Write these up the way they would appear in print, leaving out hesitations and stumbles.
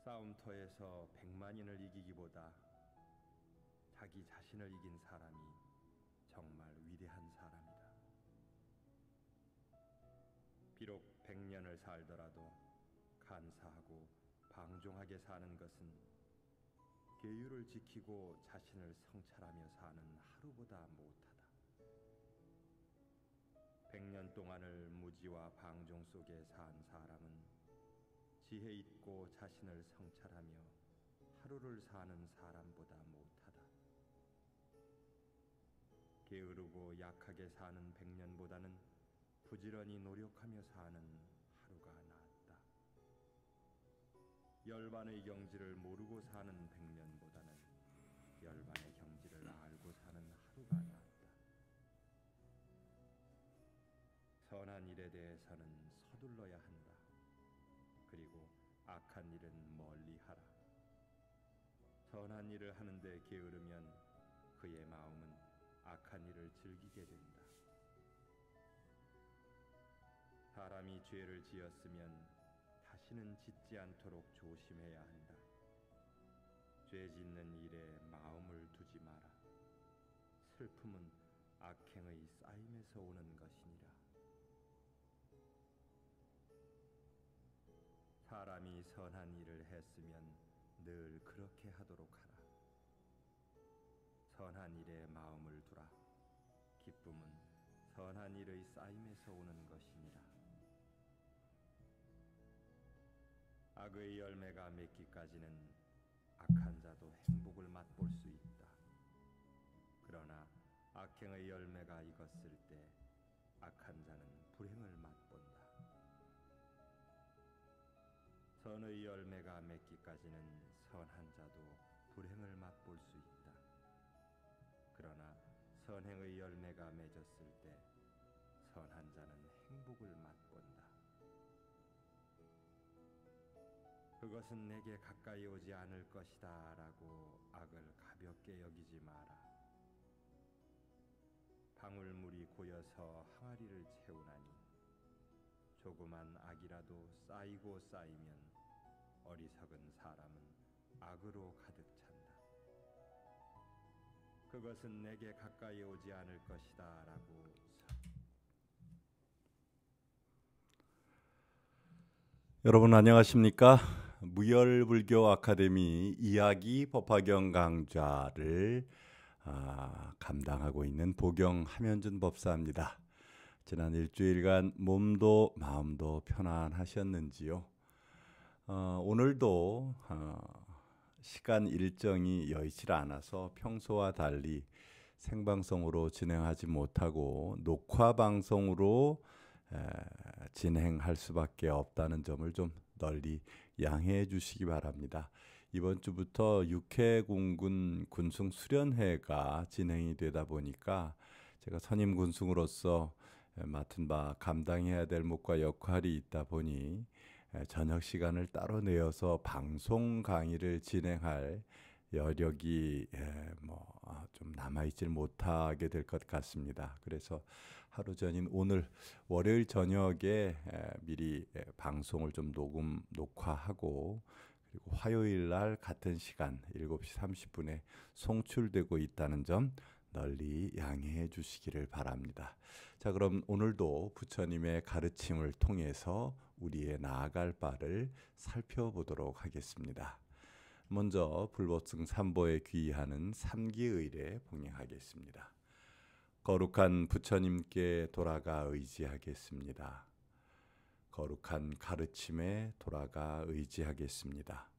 싸움터에서 100만인을 이기기보다 자기 자신을 이긴 사람이 정말 위대한 사람이다. 비록 100년을 살더라도 간사하고 방종하게 사는 것은 계율을 지키고 자신을 성찰하며 사는 하루보다 못하다. 100년 동안을 무지와 방종 속에 산 사람은 지혜 있고 자신을 성찰하며 하루를 사는 사람보다 못하다. 게으르고 약하게 사는 100년보다는 부지런히 노력하며 사는 하루가 낫다. 열반의 경지를 모르고 사는 100년보다는 열반의 경지를 알고 사는 하루가 낫다. 선한 일에 대해서는 서둘러야 한다. 그리고 악한 일은 멀리하라. 선한 일을 하는데 게으르면 그의 마음은 악한 일을 즐기게 된다. 사람이 죄를 지었으면 다시는 짓지 않도록 조심해야 한다. 죄 짓는 일에 마음을 두지 마라. 슬픔은 악행의 쌓임에서 오는 것이니라. 사람이 선한 일을 했으면 늘 그렇게 하도록 하라. 선한 일에 마음을 두라. 기쁨은 선한 일의 쌓임에서 오는 것이니라. 악의 열매가 맺기까지는 악한 자도 행복을 맛볼 수 있다. 그러나 악행의 열매가 익었을 때 악한 자는 불행을 맛본다. 선의 열매가 맺기까지는 선한 자도 불행을 맛볼 수 있다. 그러나 선행의 열매가 맺었을 때 선한 자는 행복을 맛본다. 그것은 내게 가까이 오지 않을 것이다 라고 악을 가볍게 여기지 마라. 방울물이 고여서 항아리를 채우나니 조그만 악이라도 쌓이고 쌓이면 어리석은 사람은 악으로 가득 찬다. 그것은 내게 가까이 오지 않을 것이다 라고. 여러분 안녕하십니까? 무열불교 아카데미 이야기 법화경 강좌를 감당하고 있는 보경 함현준 법사입니다. 지난 일주일간 몸도 마음도 편안하셨는지요? 오늘도 시간 일정이 여의치 않아서 평소와 달리 생방송으로 진행하지 못하고 녹화 방송으로 진행할 수밖에 없다는 점을 좀 널리 양해해 주시기 바랍니다. 이번 주부터 육해공군 군승수련회가 진행이 되다 보니까 제가 선임 군승으로서 맡은 바 감당해야 될 몫과 역할이 있다 보니 저녁 시간을 따로 내어서 방송 강의를 진행할 여력이 좀 남아있질 못하게 될 것 같습니다. 그래서 하루 전인 오늘 월요일 저녁에 미리 방송을 좀 녹화하고 그리고 화요일 날 같은 시간 7시 30분에 송출되고 있다는 점 널리 양해해 주시기를 바랍니다. 자, 그럼 오늘도 부처님의 가르침을 통해서 우리의 나아갈 바를 살펴보도록 하겠습니다. 먼저 불법승 3보에 귀의하는 삼기의례 봉행하겠습니다. 거룩한 부처님께 돌아가 의지하겠습니다. 거룩한 가르침에 돌아가 의지하겠습니다.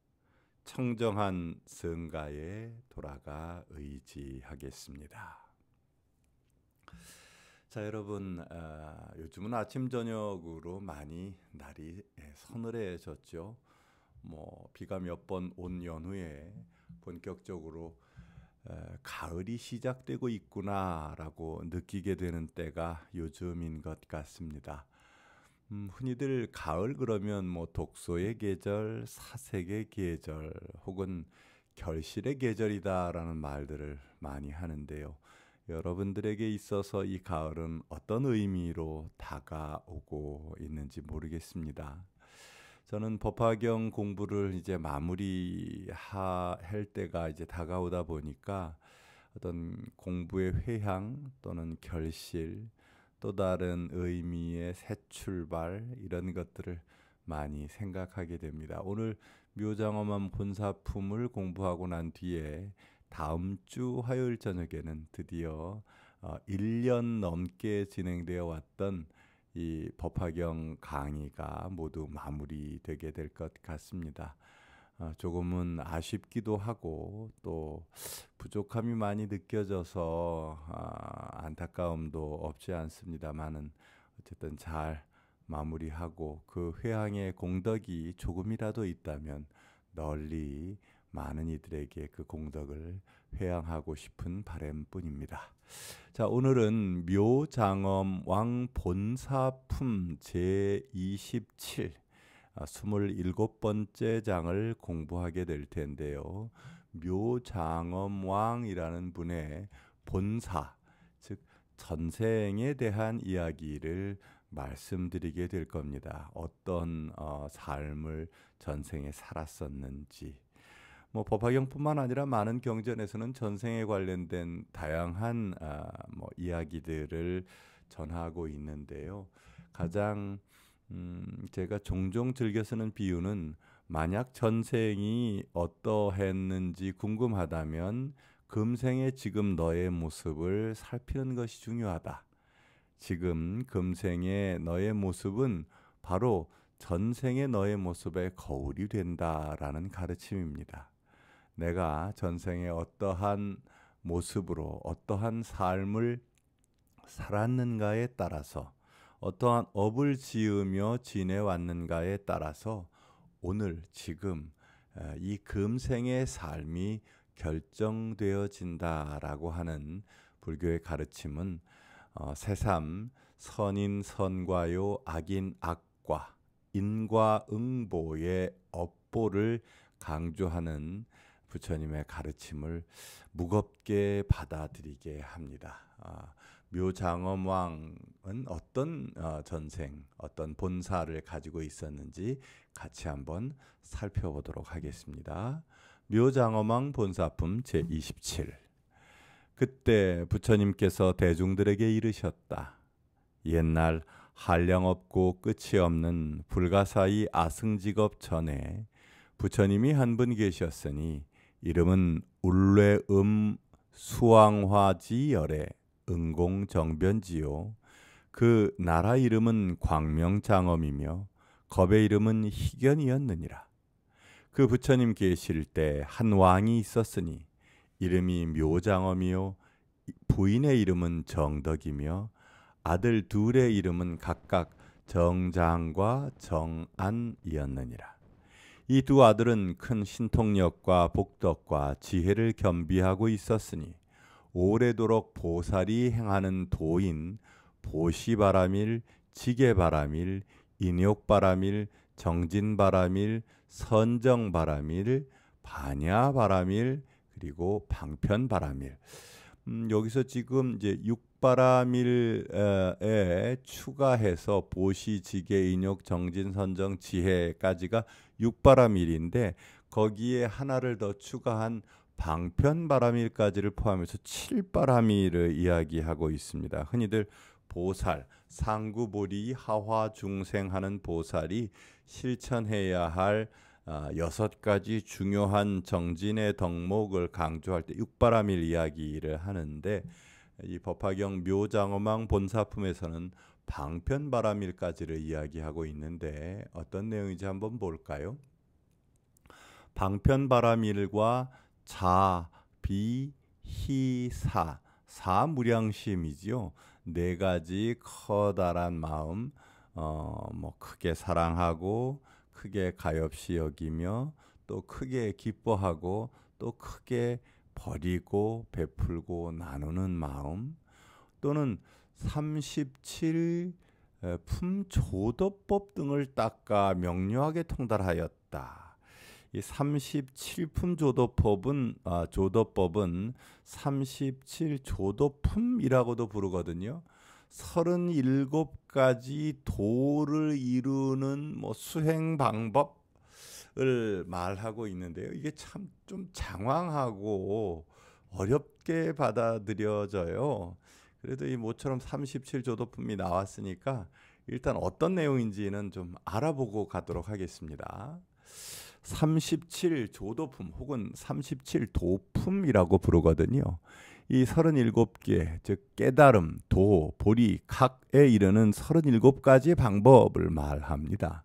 청정한 성가에 돌아가 의지하겠습니다. 자, 여러분, 요즘은 아침 저녁으로 많이 날이 서늘해졌죠. 비가 몇 번 온 연후에 본격적으로 가을이 시작되고 있구나라고 느끼게 되는 때가 요즘인 것 같습니다. 흔히들 가을 그러면 독소의 계절, 사색의 계절 혹은 결실의 계절이다라는 말들을 많이 하는데요. 여러분들에게 있어서 이 가을은 어떤 의미로 다가오고 있는지 모르겠습니다. 저는 법화경 공부를 이제 할 때가 이제 다가오다 보니까 어떤 공부의 회향 또는 결실, 또 다른 의미의 새 출발, 이런 것들을 많이 생각하게 됩니다. 오늘 묘장엄한 본사품을 공부하고 난 뒤에 다음 주 화요일 저녁에는 드디어 1년 넘게 진행되어 왔던 이 법화경 강의가 모두 마무리되게 될 것 같습니다. 조금은 아쉽기도 하고 또 부족함이 많이 느껴져서 안타까움도 없지 않습니다만은, 어쨌든 잘 마무리하고 그 회항의 공덕이 조금이라도 있다면 널리 많은 이들에게 그 공덕을 회항하고 싶은 바람뿐입니다. 자, 오늘은 묘장엄 왕 본사품 제27 27번째 장을 공부하게 될 텐데요. 묘장엄 왕이라는 분의 본사, 즉 전생에 대한 이야기를 말씀드리게 될 겁니다. 어떤 삶을 전생에 살았었는지. 뭐 법화경뿐만 아니라 많은 경전에서는 전생에 관련된 다양한 이야기들을 전하고 있는데요. 가장 제가 종종 즐겨 쓰는 비유는, 만약 전생이 어떠했는지 궁금하다면 금생의 지금 너의 모습을 살피는 것이 중요하다. 지금 금생의 너의 모습은 바로 전생의 너의 모습의 거울이 된다라는 가르침입니다. 내가 전생에 어떠한 모습으로 어떠한 삶을 살았는가에 따라서, 어떠한 업을 지으며 지내왔는가에 따라서 오늘 지금 이 금생의 삶이 결정되어진다라고 하는 불교의 가르침은 새삼 선인 선과요, 악인 악과, 인과 응보의 업보를 강조하는 부처님의 가르침을 무겁게 받아들이게 합니다. 묘장엄왕은 어떤 전생, 어떤 본사를 가지고 있었는지 같이 한번 살펴보도록 하겠습니다. 묘장엄왕 본사품 제27. 그때 부처님께서 대중들에게 이르셨다. 옛날 한량없고 끝이 없는 불가사의 아승직업 전에 부처님이 한 분 계셨으니 이름은 울뢰음 수왕화지열의 응공정변지요. 그 나라 이름은 광명장엄이며 겁의 이름은 희견이었느니라. 그 부처님 계실 때 한 왕이 있었으니 이름이 묘장엄이요, 부인의 이름은 정덕이며 아들 둘의 이름은 각각 정장과 정안이었느니라. 이 두 아들은 큰 신통력과 복덕과 지혜를 겸비하고 있었으니 오래도록 보살이 행하는 도인 보시바라밀, 지게바라밀, 인욕바라밀, 정진바라밀, 선정바라밀, 반야바라밀, 그리고 방편바라밀. 여기서 지금 이제 육바라밀에 추가해서 보시, 지게, 인욕, 정진, 선정, 지혜까지가 육바라밀인데, 거기에 하나를 더 추가한 방편바라밀까지를 포함해서 7바라밀을 이야기하고 있습니다. 흔히들 보살, 상구보리, 하화중생하는 보살이 실천해야 할 6가지 중요한 정진의 덕목을 강조할 때 육바라밀 이야기를 하는데, 이 법화경 묘장엄왕 본사품에서는 방편바라밀까지를 이야기하고 있는데 어떤 내용인지 한번 볼까요? 방편바라밀과 자, 비, 희, 사, 사무량심이지요. 4가지 커다란 마음, 크게 사랑하고 크게 가엾이 여기며 또 크게 기뻐하고 또 크게 버리고 베풀고 나누는 마음, 또는 37 품조도법 등을 닦아 명료하게 통달하였다. 이 37품 조도법은 37조도품이라고도 부르거든요. 37가지 도를 이루는 뭐 수행 방법을 말하고 있는데요. 이게 참 좀 장황하고 어렵게 받아들여져요. 그래도 이 모처럼 37조도품이 나왔으니까 일단 어떤 내용인지는 좀 알아보고 가도록 하겠습니다. 37조도품 혹은 37도품이라고 부르거든요. 이 37개, 즉 깨달음, 도, 보리, 각에 이르는 37가지 방법을 말합니다.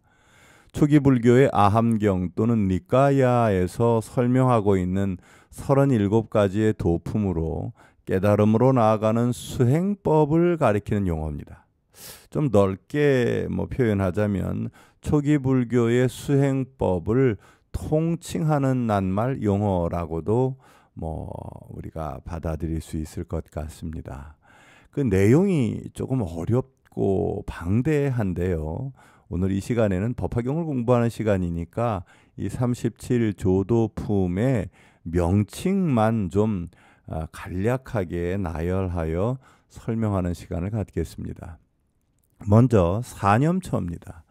초기 불교의 아함경 또는 니까야에서 설명하고 있는 37가지의 도품으로 깨달음으로 나아가는 수행법을 가리키는 용어입니다. 좀 넓게 표현하자면 초기 불교의 수행법을 통칭하는 낱말 용어라고도 우리가 받아들일 수 있을 것 같습니다. 그 내용이 조금 어렵고 방대한데요. 오늘 이 시간에는 법화경을 공부하는 시간이니까 이 37조도품의 명칭만 좀 간략하게 나열하여 설명하는 시간을 갖겠습니다. 먼저 사념처입니다.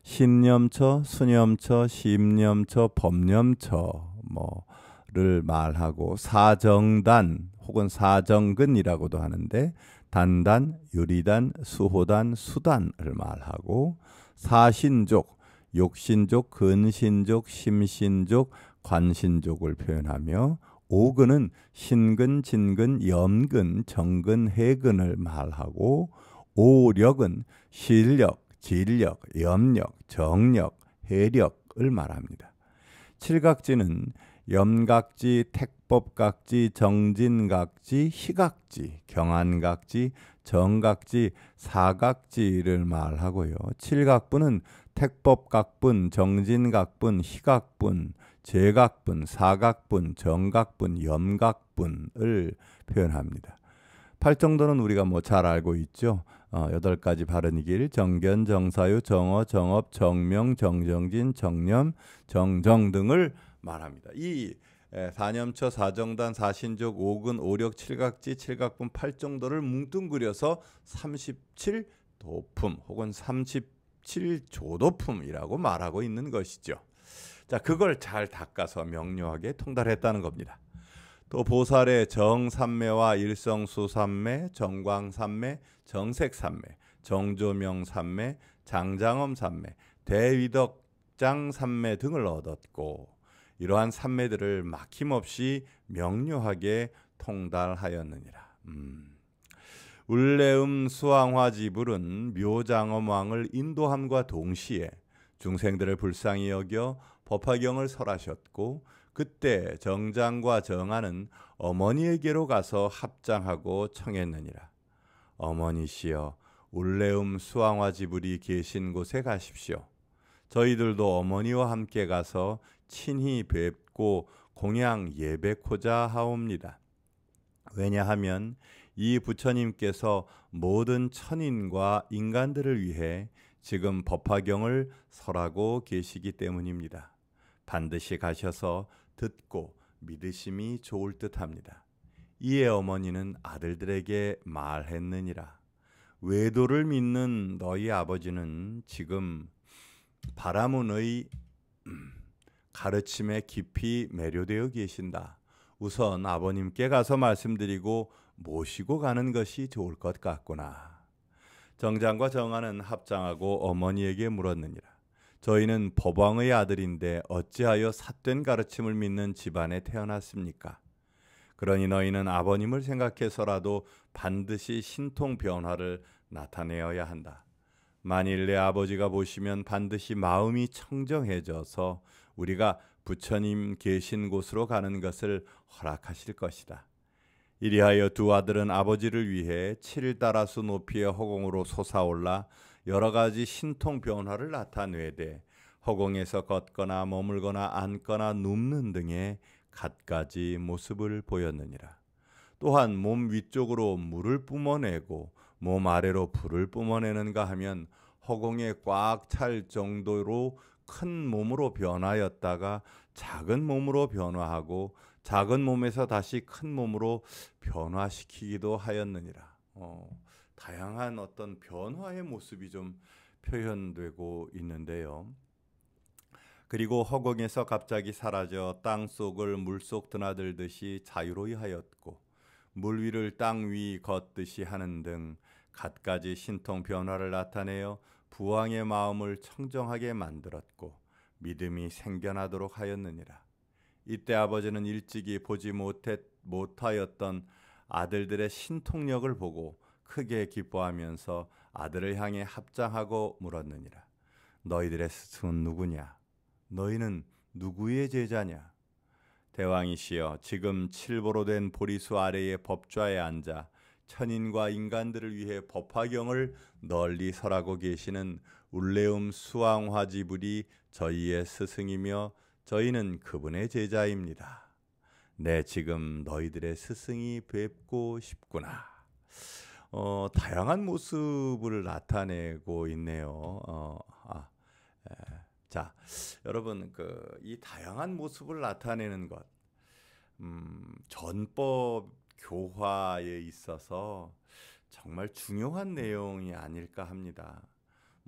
신념처, 수념처, 심념처, 법념처를 말하고 사정단 혹은 사정근이라고도 하는데 단단, 유리단, 수호단, 수단을 말하고 사신족, 욕신족, 근신족, 심신족, 관신족을 표현하며 오근은 신근, 진근, 염근, 정근, 해근을 말하고 오력은 실력, 진력, 염력, 정력, 해력을 말합니다. 칠각지는 염각지, 택법각지, 정진각지, 희각지, 경안각지, 정각지, 사각지를 말하고요. 칠각분은 택법각분, 정진각분, 희각분, 제각분, 사각분, 정각분, 염각분을 표현합니다. 팔정도는 우리가 잘 알고 있죠. 8가지 바른 길, 정견, 정사유, 정어, 정업, 정명, 정정진, 정념, 정정 등을 말합니다. 이 사념처, 사정단, 사신족, 오근, 오력, 칠각지, 칠각분, 팔정도를 뭉뚱그려서 37도품 혹은 37조도품이라고 말하고 있는 것이죠. 자, 그걸 잘 닦아서 명료하게 통달했다는 겁니다. 또 보살의 정삼매와 일성수삼매, 정광삼매, 정색삼매, 정조명삼매, 장장엄삼매, 대위덕장삼매 등을 얻었고 이러한 삼매들을 막힘없이 명료하게 통달하였느니라. 울레음 수왕화지불은 묘장엄왕을 인도함과 동시에 중생들을 불쌍히 여겨 법화경을 설하셨고 그때 정장과 정아는 어머니에게로 가서 합장하고 청했느니라. 어머니시여 울레음 수왕화지불이 계신 곳에 가십시오. 저희들도 어머니와 함께 가서 친히 뵙고 공양 예배코자 하옵니다. 왜냐하면 이 부처님께서 모든 천인과 인간들을 위해 지금 법화경을 설하고 계시기 때문입니다. 반드시 가셔서 듣고 믿으심이 좋을 듯합니다. 이에 어머니는 아들들에게 말했느니라. 외도를 믿는 너희 아버지는 지금 바라문의 가르침에 깊이 매료되어 계신다. 우선 아버님께 가서 말씀드리고 모시고 가는 것이 좋을 것 같구나. 정장과 정아는 합장하고 어머니에게 물었느니라. 저희는 법왕의 아들인데 어찌하여 삿된 가르침을 믿는 집안에 태어났습니까? 그러니 너희는 아버님을 생각해서라도 반드시 신통 변화를 나타내어야 한다. 만일 내 아버지가 보시면 반드시 마음이 청정해져서 우리가 부처님 계신 곳으로 가는 것을 허락하실 것이다. 이리하여 두 아들은 아버지를 위해 7다라수 높이의 허공으로 솟아올라 여러 가지 신통 변화를 나타내되 허공에서 걷거나 머물거나 앉거나 눕는 등의 갖가지 모습을 보였느니라. 또한 몸 위쪽으로 물을 뿜어내고 몸 아래로 불을 뿜어내는가 하면 허공에 꽉 찰 정도로 큰 몸으로 변하였다가 작은 몸으로 변화하고 작은 몸에서 다시 큰 몸으로 변화시키기도 하였느니라. 다양한 어떤 변화의 모습이 좀 표현되고 있는데요. 그리고 허공에서 갑자기 사라져 땅 속을 물속 드나들듯이 자유로이 하였고 물 위를 땅 위 걷듯이 하는 등 갖가지 신통 변화를 나타내어 부왕의 마음을 청정하게 만들었고 믿음이 생겨나도록 하였느니라. 이때 아버지는 일찍이 보지 못하였던 아들들의 신통력을 보고 크게 기뻐하면서 아들을 향해 합장하고 물었느니라. 너희들의 스승은 누구냐? 너희는 누구의 제자냐? 대왕이시여, 지금 칠보로 된 보리수 아래의 법좌에 앉아 천인과 인간들을 위해 법화경을 널리 설하고 계시는 울레움 수왕화지불이 저희의 스승이며 저희는 그분의 제자입니다. 네, 지금 너희들의 스승이 뵙고 싶구나. 다양한 모습을 나타내고 있네요. 자, 여러분 이 다양한 모습을 나타내는 것, 전법 교화에 있어서 정말 중요한 내용이 아닐까 합니다.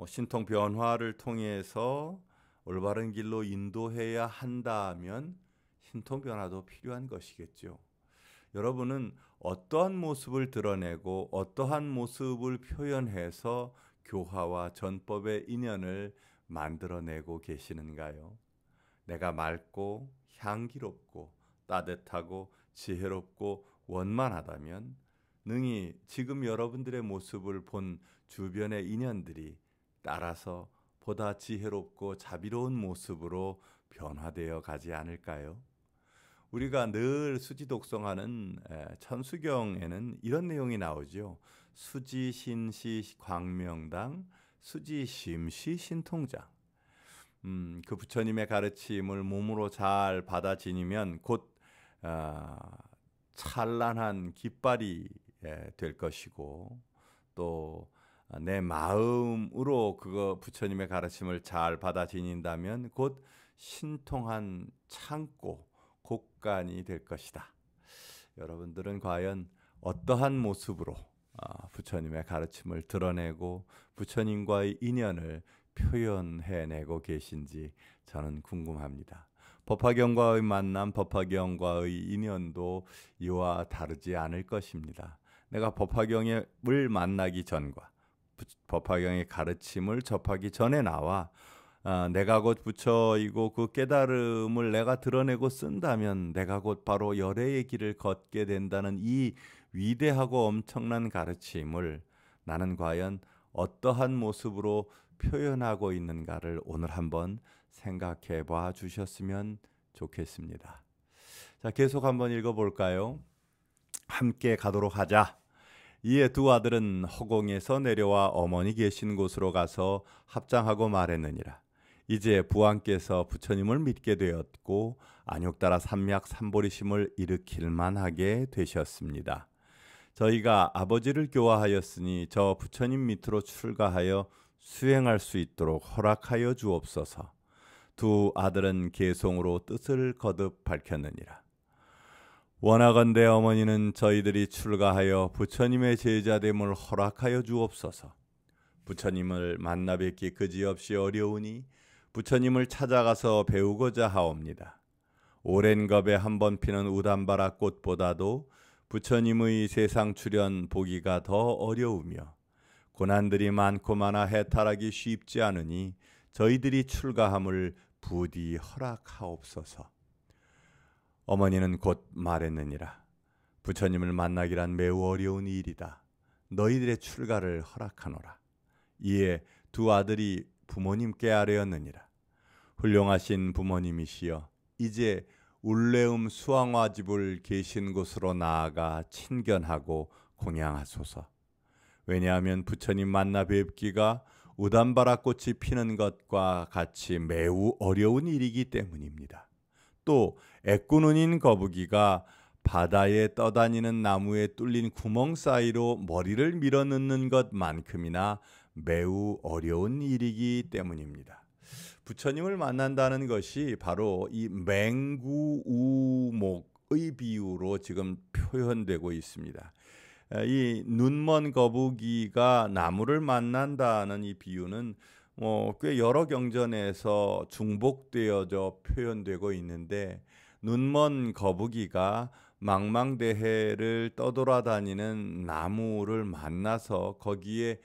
신통 변화를 통해서 올바른 길로 인도해야 한다면 신통 변화도 필요한 것이겠죠. 여러분은 어떠한 모습을 드러내고 어떠한 모습을 표현해서 교화와 전법의 인연을 만들어내고 계시는가요? 내가 맑고 향기롭고 따뜻하고 지혜롭고 원만하다면 능히 지금 여러분들의 모습을 본 주변의 인연들이 따라서 보다 지혜롭고 자비로운 모습으로 변화되어 가지 않을까요? 우리가 늘 수지 독송하는 천수경에는 이런 내용이 나오죠. 수지 신시 광명당 수지 심시 신통장. 그 부처님의 가르침을 몸으로 잘 받아 지니면 곧 찬란한 깃발이 될 것이고 또 내 마음으로 그거 부처님의 가르침을 잘 받아 지닌다면 곧 신통한 창고 곡간이 될 것이다. 여러분들은 과연 어떠한 모습으로 부처님의 가르침을 드러내고 부처님과의 인연을 표현해내고 계신지 저는 궁금합니다. 법화경과의 만남, 법화경과의 인연도 이와 다르지 않을 것입니다. 내가 법화경을 만나기 전과 법화경의 가르침을 접하기 전에 나와 내가 곧 부처이고 그 깨달음을 내가 드러내고 쓴다면 내가 곧 바로 열애의 길을 걷게 된다는 이 위대하고 엄청난 가르침을 나는 과연 어떠한 모습으로 표현하고 있는가를 오늘 한번 생각해 봐 주셨으면 좋겠습니다. 자, 계속 한번 읽어볼까요? 함께 가도록 하자. 이에 두 아들은 허공에서 내려와 어머니 계신 곳으로 가서 합장하고 말했느니라. 이제 부왕께서 부처님을 믿게 되었고 안욕따라 삼약 삼보리심을 일으킬 만하게 되셨습니다. 저희가 아버지를 교화하였으니 저 부처님 밑으로 출가하여 수행할 수 있도록 허락하여 주옵소서. 두 아들은 계송으로 뜻을 거듭 밝혔느니라. 원하건대 어머니는 저희들이 출가하여 부처님의 제자됨을 허락하여 주옵소서. 부처님을 만나 뵙기 그지없이 어려우니 부처님을 찾아가서 배우고자 하옵니다. 오랜 겁에 한 번 피는 우담바라 꽃보다도 부처님의 세상 출현 보기가 더 어려우며 고난들이 많고 많아 해탈하기 쉽지 않으니 저희들이 출가함을 부디 허락하옵소서. 어머니는 곧 말했느니라. 부처님을 만나기란 매우 어려운 일이다. 너희들의 출가를 허락하노라. 이에 두 아들이 부모님께 아뢰었느니라. 훌륭하신 부모님이시여, 이제 울레움 수왕화집을 계신 곳으로 나아가 친견하고 공양하소서. 왜냐하면 부처님 만나 뵙기가 우담바라 꽃이 피는 것과 같이 매우 어려운 일이기 때문입니다. 또 애꾸눈인 거북이가 바다에 떠다니는 나무에 뚫린 구멍 사이로 머리를 밀어넣는 것만큼이나 매우 어려운 일이기 때문입니다. 부처님을 만난다는 것이 바로 이 맹구우목의 비유로 지금 표현되고 있습니다. 이 눈먼 거북이가 나무를 만난다는 이 비유는 꽤 여러 경전에서 중복되어져 표현되고 있는데, 눈먼 거북이가 망망대해를 떠돌아다니는 나무를 만나서 거기에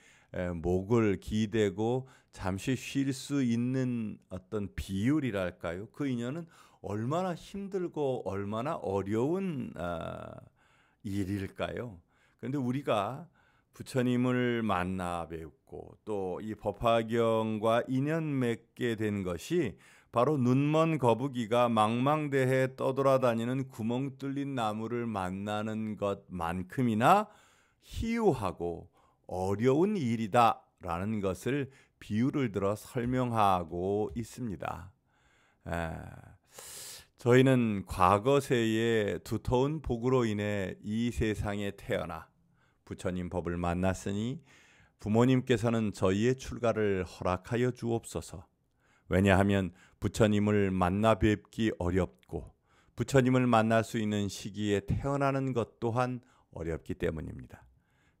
목을 기대고 잠시 쉴 수 있는 어떤 비율이랄까요? 그 인연은 얼마나 힘들고 얼마나 어려운 일일까요? 그런데 우리가 부처님을 만나 뵙고 또 이 법화경과 인연 맺게 된 것이 바로 눈먼 거북이가 망망대해 떠돌아다니는 구멍 뚫린 나무를 만나는 것만큼이나 희유하고 어려운 일이다라는 것을 비유를 들어 설명하고 있습니다. 저희는 과거세에 두터운 복으로 인해 이 세상에 태어나 부처님 법을 만났으니 부모님께서는 저희의 출가를 허락하여 주옵소서. 왜냐하면 부처님을 만나 뵙기 어렵고 부처님을 만날 수 있는 시기에 태어나는 것 또한 어렵기 때문입니다.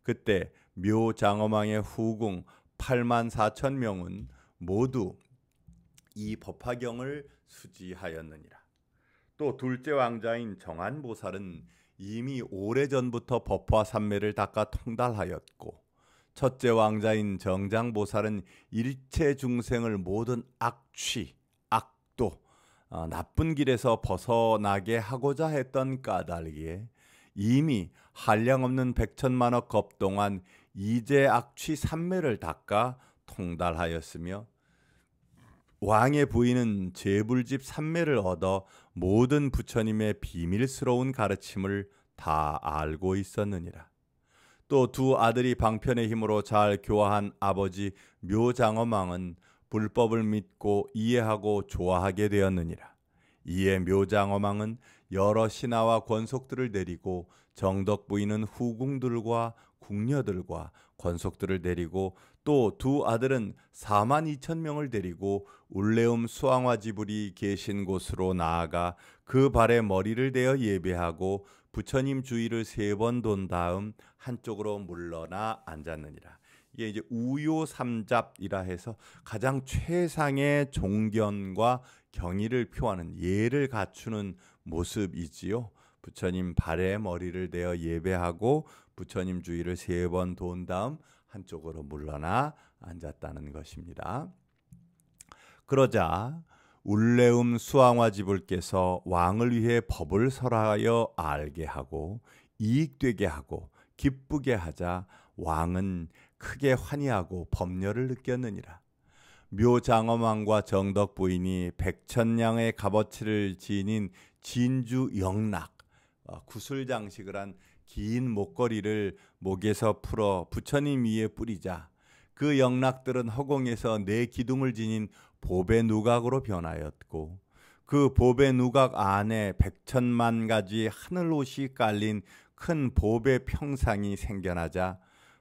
그때 묘장엄왕의 후궁 84,000명은 모두 이 법화경을 수지하였느니라. 또 둘째 왕자인 정안보살은 이미 오래전부터 법화삼매를 닦아 통달하였고, 첫째 왕자인 정장보살은 일체 중생을 모든 악취, 악도, 나쁜 길에서 벗어나게 하고자 했던 까닭에 이미 한량없는 백천만억 겁 동안 이제 악취 삼매를 닦아 통달하였으며, 왕의 부인은 재불집 삼매를 얻어 모든 부처님의 비밀스러운 가르침을 다 알고 있었느니라. 또 두 아들이 방편의 힘으로 잘 교화한 아버지 묘장엄왕은 불법을 믿고 이해하고 좋아하게 되었느니라. 이에 묘장엄왕은 여러 신하와 권속들을 데리고 정덕 부인은 후궁들과 궁녀들과 권속들을 데리고 또 두 아들은 42,000명을 데리고 울레움 수왕화지불이 계신 곳으로 나아가 그 발에 머리를 대어 예배하고 부처님 주위를 3번 돈 다음 한쪽으로 물러나 앉았느니라. 이게 이제 우요삼잡이라 해서 가장 최상의 존경과 경의를 표하는 예를 갖추는 모습이지요. 부처님 발에 머리를 대어 예배하고 부처님 주위를 3번 돈 다음 한쪽으로 물러나 앉았다는 것입니다. 그러자 울레움 수왕화지불께서 왕을 위해 법을 설하여 알게 하고 이익되게 하고 기쁘게 하자 왕은 크게 환희하고 법렬을 느꼈느니라. 묘장엄왕과 정덕 부인이 100,000냥의 값어치를 지닌 진주 영락, 구슬장식을 한 긴 목걸이를 목에서 풀어 부처님 위에 뿌리자 그 영락들은 허공에서 4기둥을 지닌 보배 누각으로 변하였고, 그 보배 누각 안에 100,000만 가지 하늘옷이 깔린 큰 보배 평상이 생겨나자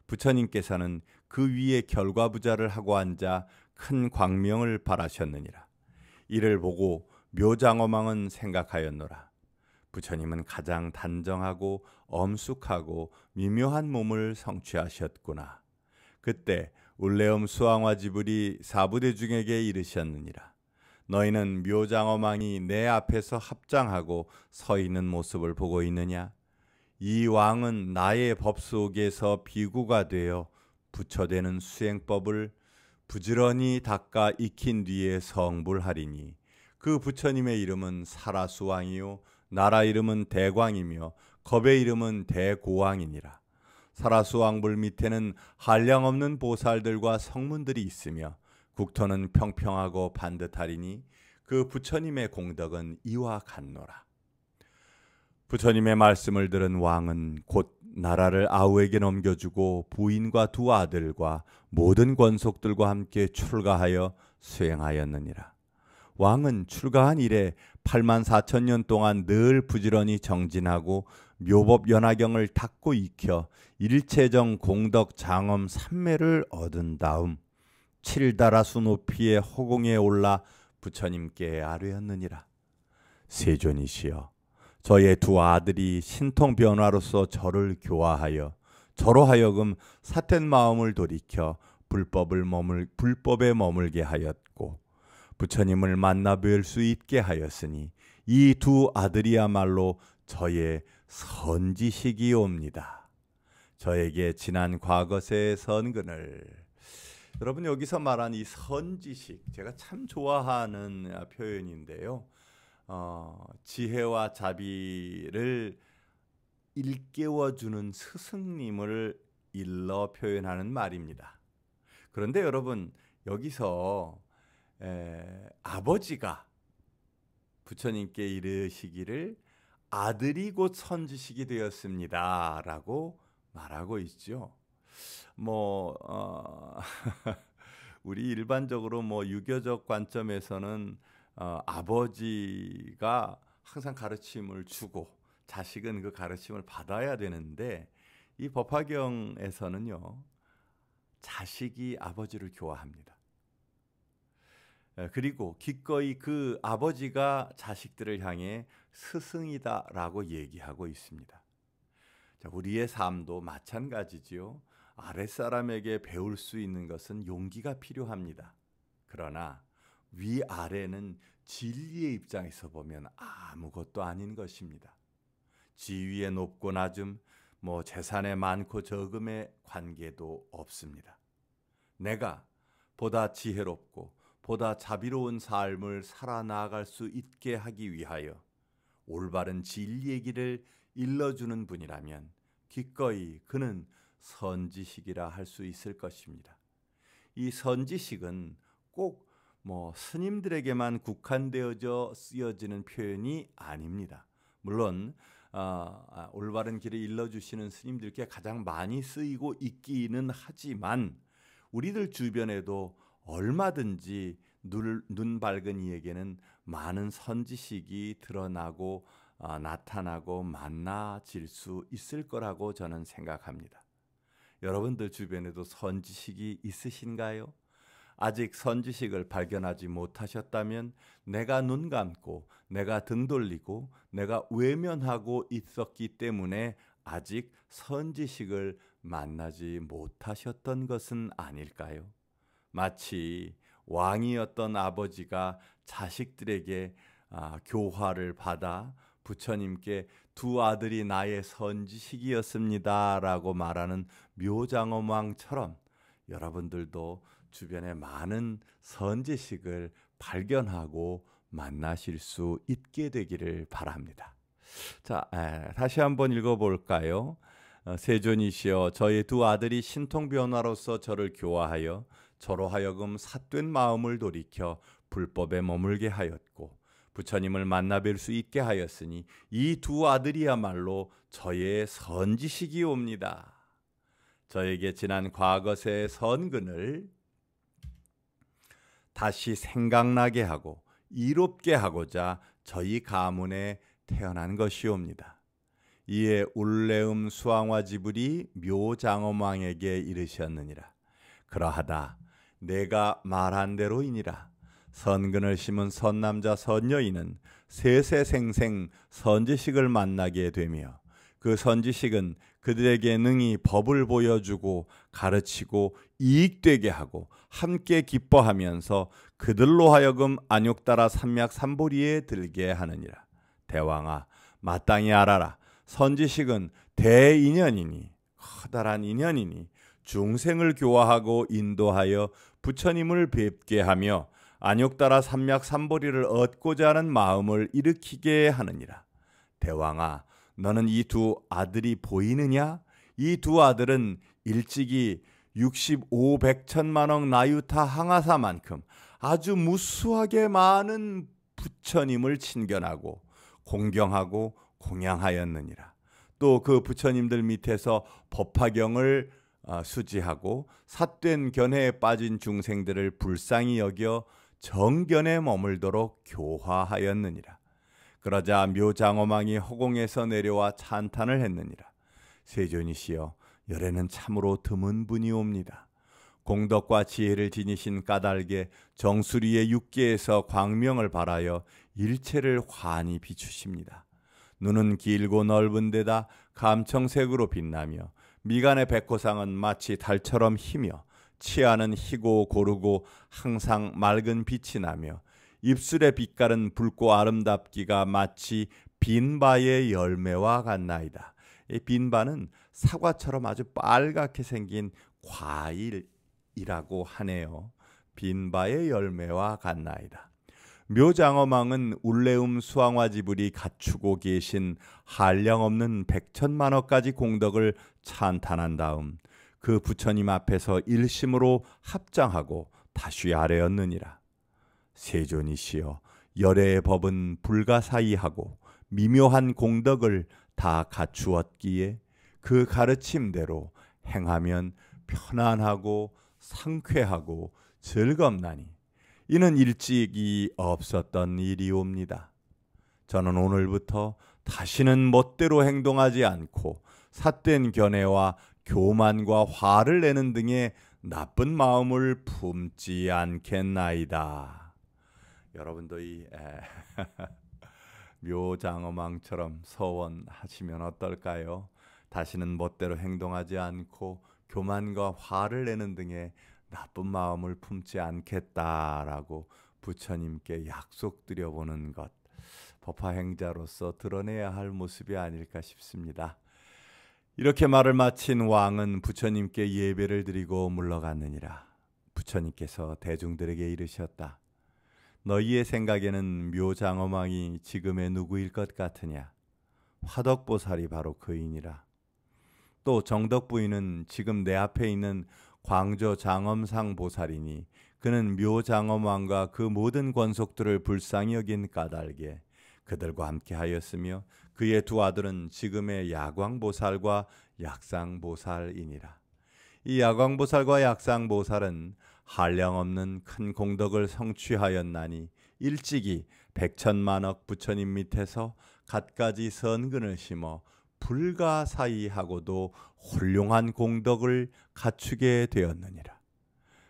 부처님께서는 그 위에 결과부자를 하고 앉아 큰 광명을 발하셨느니라. 이를 보고 묘장엄왕은 생각하였노라. 부처님은 가장 단정하고 엄숙하고 미묘한 몸을 성취하셨구나. 그때 울레움 수왕화지불이 사부대중에게 이르셨느니라. 너희는 묘장엄왕이 내 앞에서 합장하고 서 있는 모습을 보고 있느냐? 이 왕은 나의 법 속에서 비구가 되어 부처되는 수행법을 부지런히 닦아 익힌 뒤에 성불하리니 그 부처님의 이름은 사라수왕이요 나라 이름은 대광이며 겁의 이름은 대고왕이니라. 사라수왕불 밑에는 한량없는 보살들과 성문들이 있으며 국토는 평평하고 반듯하리니 그 부처님의 공덕은 이와 같노라. 부처님의 말씀을 들은 왕은 곧 나라를 아우에게 넘겨주고 부인과 두 아들과 모든 권속들과 함께 출가하여 수행하였느니라. 왕은 출가한 이래 84,000년 동안 늘 부지런히 정진하고 묘법 연화경을 닦고 익혀 일체정 공덕 장엄 삼매를 얻은 다음 7다라수 높이의 허공에 올라 부처님께 아뢰었느니라. 세존이시여, 저의 두 아들이 신통 변화로서 저를 교화하여 저로 하여금 삿된 마음을 돌이켜 불법에 머물게 하였고 부처님을 만나 뵐 수 있게 하였으니 이 두 아들이야말로 저의 선지식이옵니다. 저에게 지난 과거세의 선근을. 여러분, 여기서 말한 이 선지식, 제가 참 좋아하는 표현인데요. 지혜와 자비를 일깨워주는 스승님을 일러 표현하는 말입니다. 그런데 여러분, 여기서 아버지가 부처님께 이르시기를 아들이 곧 선지식이 되었습니다 라고 말하고 있죠. 우리 일반적으로 유교적 관점에서는 아버지가 항상 가르침을 주고 자식은 그 가르침을 받아야 되는데, 이 법화경에서는요, 자식이 아버지를 교화합니다. 그리고 기꺼이 그 아버지가 자식들을 향해 스승이다라고 얘기하고 있습니다. 자, 우리의 삶도 마찬가지지요. 아랫사람에게 배울 수 있는 것은 용기가 필요합니다. 그러나 위아래는 진리의 입장에서 보면 아무것도 아닌 것입니다. 지위의 높고 낮음, 재산의 많고 적음의 관계도 없습니다. 내가 보다 지혜롭고 보다 자비로운 삶을 살아나갈 수 있게 하기 위하여 올바른 진리의 길을 일러주는 분이라면 기꺼이 그는 선지식이라 할 수 있을 것입니다. 이 선지식은 꼭 스님들에게만 국한되어져 쓰여지는 표현이 아닙니다. 물론 올바른 길을 일러주시는 스님들께 가장 많이 쓰이고 있기는 하지만 우리들 주변에도 얼마든지 눈 밝은 이에게는 많은 선지식이 드러나고 나타나고 만나질 수 있을 거라고 저는 생각합니다. 여러분들 주변에도 선지식이 있으신가요? 아직 선지식을 발견하지 못하셨다면 내가 눈 감고 내가 등 돌리고 내가 외면하고 있었기 때문에 아직 선지식을 만나지 못하셨던 것은 아닐까요? 마치 왕이었던 아버지가 자식들에게 교화를 받아 부처님께 두 아들이 나의 선지식이었습니다 라고 말하는 묘장엄왕처럼 여러분들도 주변에 많은 선지식을 발견하고 만나실 수 있게 되기를 바랍니다. 자, 다시 한번 읽어볼까요? 세존이시여, 저희 두 아들이 신통변화로서 저를 교화하여 저로 하여금 삿된 마음을 돌이켜 불법에 머물게 하였고 부처님을 만나 뵐 수 있게 하였으니 이 두 아들이야말로 저의 선지식이옵니다. 저에게 지난 과거세의 선근을 다시 생각나게 하고 이롭게 하고자 저희 가문에 태어난 것이옵니다. 이에 울레음 수왕화지불이 묘장엄왕에게 이르셨느니라. 그러하다 내가 말한 대로이니라. 선근을 심은 선남자 선여인은 세세생생 선지식을 만나게 되며 그 선지식은 그들에게 능히 법을 보여주고 가르치고 이익되게 하고 함께 기뻐하면서 그들로 하여금 안욕따라 삼맥삼보리에 들게 하느니라. 대왕아, 마땅히 알아라. 선지식은 대인연이니 커다란 인연이니 중생을 교화하고 인도하여 부처님을 뵙게 하며 안욕따라 삼맥삼보리를 얻고자 하는 마음을 일으키게 하느니라. 대왕아, 너는 이 두 아들이 보이느냐? 이 두 아들은 일찍이 65백천만억 나유타 항아사만큼 아주 무수하게 많은 부처님을 친견하고 공경하고 공양하였느니라. 또 그 부처님들 밑에서 법화경을 수지하고 삿된 견해에 빠진 중생들을 불쌍히 여겨 정견에 머물도록 교화하였느니라. 그러자 묘장엄왕이 허공에서 내려와 찬탄을 했느니라. 세존이시여, 열애는 참으로 드문 분이옵니다. 공덕과 지혜를 지니신 까닭에 정수리의 육계에서 광명을 발하여 일체를 환히 비추십니다. 눈은 길고 넓은 데다 감청색으로 빛나며 미간의 백호상은 마치 달처럼 희며 치아는 희고 고르고 항상 맑은 빛이 나며 입술의 빛깔은 붉고 아름답기가 마치 빈바의 열매와 같나이다. 이 빈바는 사과처럼 아주 빨갛게 생긴 과일이라고 하네요. 빈바의 열매와 같나이다. 묘장어망은 울레움 수왕화지불이 갖추고 계신 한량없는 백천만억가지 공덕을 찬탄한 다음 그 부처님 앞에서 일심으로 합장하고 다시 아뢰었느니라. 세존이시여, 열애의 법은 불가사의하고 미묘한 공덕을 다 갖추었기에 그 가르침대로 행하면 편안하고 상쾌하고 즐겁나니 이는 일찍이 없었던 일이옵니다. 저는 오늘부터 다시는 멋대로 행동하지 않고 삿된 견해와 교만과 화를 내는 등의 나쁜 마음을 품지 않겠나이다. 여러분도 이 묘장어망처럼 서원하시면 어떨까요? 다시는 멋대로 행동하지 않고 교만과 화를 내는 등의 나쁜 마음을 품지 않겠다라고 부처님께 약속드려보는 것, 법화행자로서 드러내야 할 모습이 아닐까 싶습니다. 이렇게 말을 마친 왕은 부처님께 예배를 드리고 물러갔느니라. 부처님께서 대중들에게 이르셨다. 너희의 생각에는 묘장어망이 지금의 누구일 것 같으냐? 화덕보살이 바로 그이니라. 또 정덕부인은 지금 내 앞에 있는 광저장엄상 보살이니 그는 묘장엄왕과 그 모든 권속들을 불쌍히 여긴 까닭에 그들과 함께 하였으며 그의 두 아들은 지금의 야광보살과 약상보살이니라. 이 야광보살과 약상보살은 한량없는 큰 공덕을 성취하였나니 일찍이 백천만억 부처님 밑에서 갖가지 선근을 심어 불가사의하고도 훌륭한 공덕을 갖추게 되었느니라.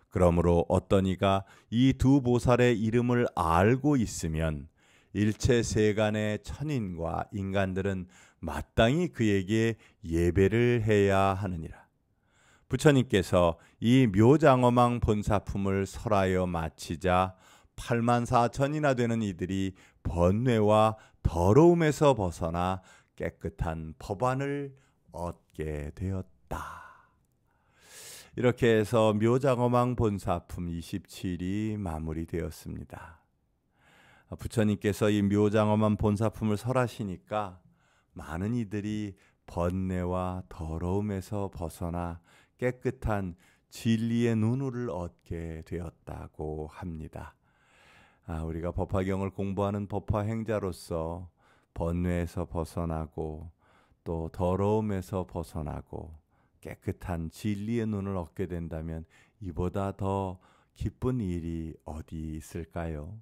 그러므로 어떤 이가 이 두 보살의 이름을 알고 있으면 일체 세간의 천인과 인간들은 마땅히 그에게 예배를 해야 하느니라. 부처님께서 이 묘장어망 본사품을 설하여 마치자 84,000이나 되는 이들이 번뇌와 더러움에서 벗어나 깨끗한 법안을 얻게 되었다. 이렇게 해서 묘장어망 본사품 27이 마무리되었습니다. 부처님께서 이 묘장어망 본사품을 설하시니까 많은 이들이 번뇌와 더러움에서 벗어나 깨끗한 진리의 눈을 얻게 되었다고 합니다. 우리가 법화경을 공부하는 법화행자로서 번뇌에서 벗어나고 또 더러움에서 벗어나고 깨끗한 진리의 눈을 얻게 된다면 이보다 더 기쁜 일이 어디 있을까요?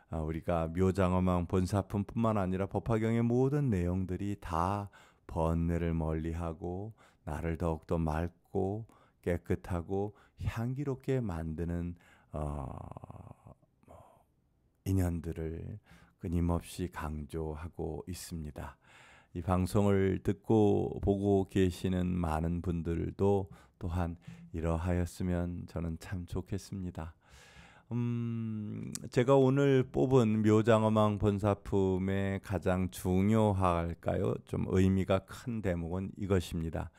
우리가 묘장어망 본사품뿐만 아니라 법화경의 모든 내용들이 다 번뇌를 멀리하고 나를 더욱더 맑고 깨끗하고 향기롭게 만드는 인연들을 끊임없이 강조하고 있습니다. 이 방송을 듣고 보고 계시는 많은 분들도 또한 이러하였으면 저는 참 좋겠습니다. 제가 오늘 뽑은 묘장어망 본사품의 가장 중요할까요? 좀 의미가 큰 대목은 이것입니다.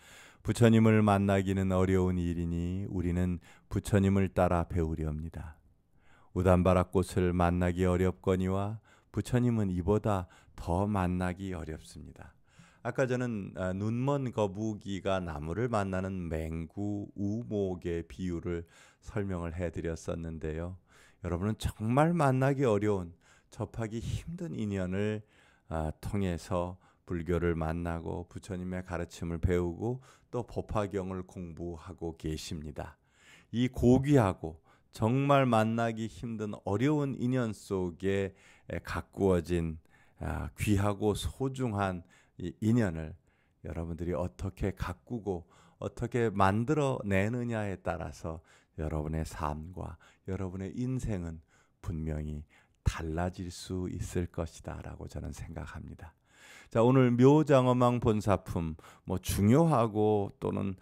부처님을 만나기는 어려운 일이니 우리는 부처님을 따라 배우려합니다. 우담바라꽃을 만나기 어렵거니와 부처님은 이보다 더 만나기 어렵습니다. 아까 저는 눈먼 거북이가 나무를 만나는 맹구 우목의 비유를 설명을 해드렸었는데요. 여러분은 정말 만나기 어려운 접하기 힘든 인연을 통해서 불교를 만나고 부처님의 가르침을 배우고 또 법화경을 공부하고 계십니다. 이 고귀하고 정말 만나기 힘든 어려운 인연 속에 가꾸어진 귀하고 소중한 이 인연을 여러분들이 어떻게 가꾸고 어떻게 만들어내느냐에 따라서 여러분의 삶과 여러분의 인생은 분명히 달라질 수 있을 것이다 라고 저는 생각합니다. 자, 오늘 묘장엄황 본사품 뭐 중요하고 또는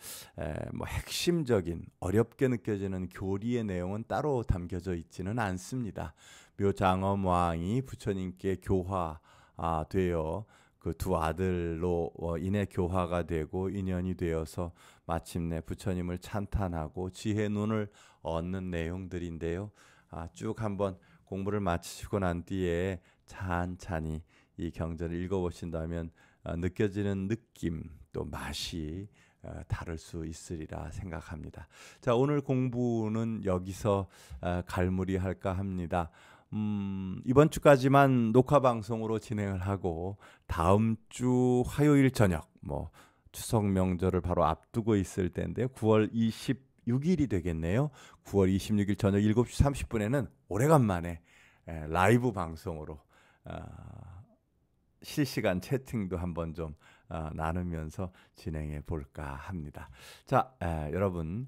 뭐 핵심적인 어렵게 느껴지는 교리의 내용은 따로 담겨져 있지는 않습니다. 묘장엄왕이 부처님께 교화되어 그 두 아들로 인해 교화가 되고 인연이 되어서 마침내 부처님을 찬탄하고 지혜 눈을 얻는 내용들인데요. 쭉 한번 공부를 마치시고 난 뒤에 찬찬히 이 경전을 읽어보신다면 느껴지는 느낌 또 맛이 다를 수 있으리라 생각합니다. 자, 오늘 공부는 여기서 갈무리할까 합니다. 이번 주까지만 녹화 방송으로 진행을 하고 다음 주 화요일 저녁 뭐 추석 명절을 바로 앞두고 있을 텐데요. 9월 26일이 되겠네요. 9월 26일 저녁 7시 30분에는 오래간만에 라이브 방송으로 실시간 채팅도 한번 좀 나누면서 진행해 볼까 합니다. 자, 여러분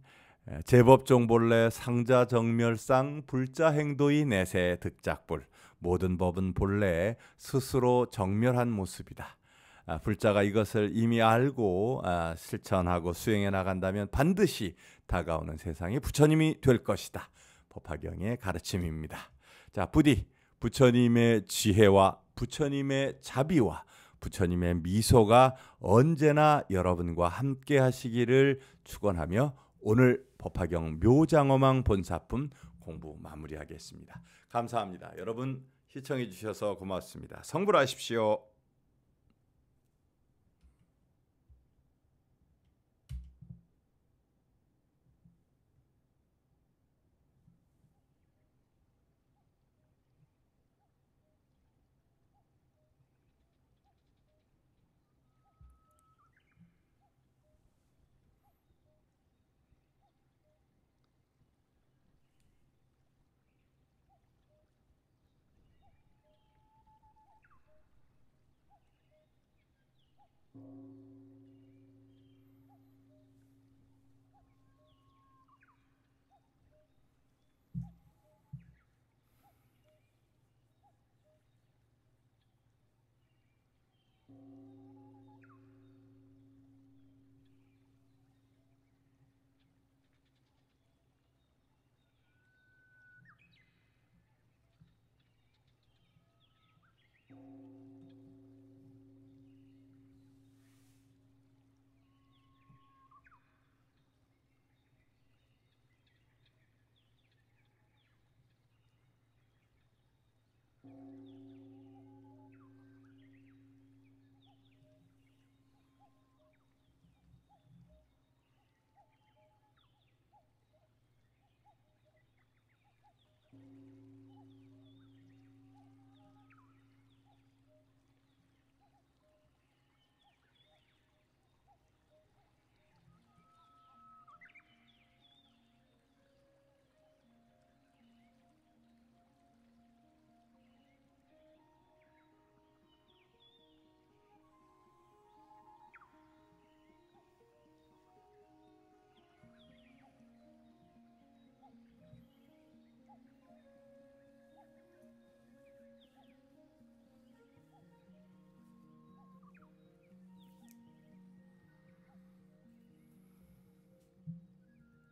제법종본래 상자정멸상 불자행도의 내세 득작불 모든 법은 본래 스스로 정멸한 모습이다. 불자가 이것을 이미 알고 실천하고 수행해 나간다면 반드시 다가오는 세상이 부처님이 될 것이다. 법화경의 가르침입니다. 자, 부디 부처님의 지혜와 부처님의 자비와 부처님의 미소가 언제나 여러분과 함께 하시기를 축원하며 오늘 법화경 묘장엄황 본사품 공부 마무리하겠습니다. 감사합니다. 여러분 시청해 주셔서 고맙습니다. 성불하십시오.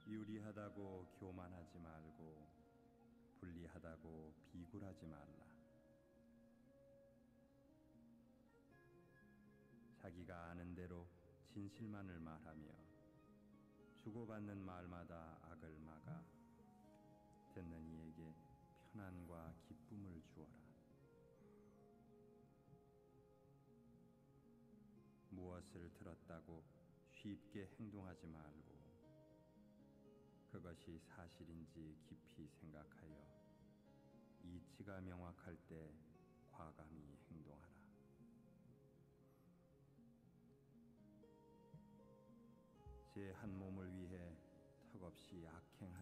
유리하다고 교만하지 말고 불리하다고 비굴하지 말라. 자기가 아는 대로 진실만을 말하며 주고받는 말마다 악을 막아 듣는 이에게 편안과 기쁨을 주어라. 무엇을 들었다고 쉽게 행동하지 말고 그것이 사실인지 깊이 생각하여 이치가 명확할 때 과감히 행동하라. 제 한 몸을 위해 턱없이 악행하지